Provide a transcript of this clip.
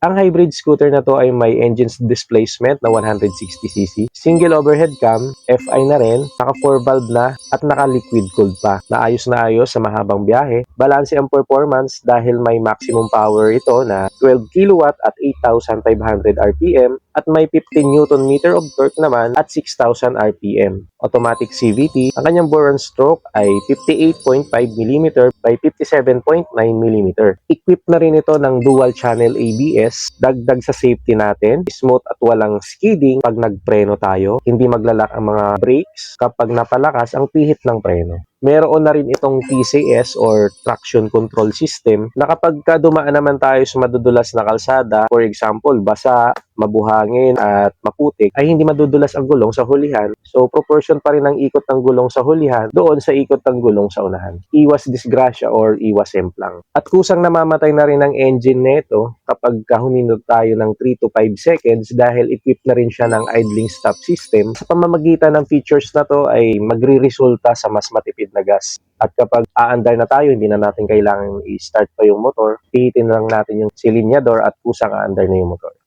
Ang hybrid scooter na to ay may engine displacement na 160cc, single overhead cam, FI na rin, naka 4 valve na at naka liquid cooled pa. Naayos na ayos sa mahabang biyahe. Balanse ang performance dahil may maximum power ito na 12 kW at 8,500 RPM at may 15 Newton meter of torque naman at 6,000 RPM. Automatic CVT, ang kanyang bore and stroke ay 58.5 mm by 57.9 mm. Equipped na rin ito ng dual channel ABS, dagdag sa safety natin, smooth at walang skidding pag nagpreno tayo, hindi maglalak ang mga brakes kapag napalakas ang pihit ng preno. Meron na rin itong TCS or traction control system na kapag dumaan naman tayo sa madudulas na kalsada, for example, basa, mabuhangin at maputik, ay hindi madudulas ang gulong sa hulihan. So, proportion pa rin ang ikot ng gulong sa hulihan doon sa ikot ng gulong sa unahan. Iwas disgrasya or iwas semplang. At kusang namamatay na rin ang engine nito kapag huminto tayo ng 3 to 5 seconds dahil equipped na rin siya ng idling stop system. Sa pamamagitan ng features na to ay magre-resulta sa mas matipid na gas. At kapag aandar na tayo, hindi na natin kailangan i-start pa yung motor, pihitin lang natin yung silinyador at kusang aandar na yung motor.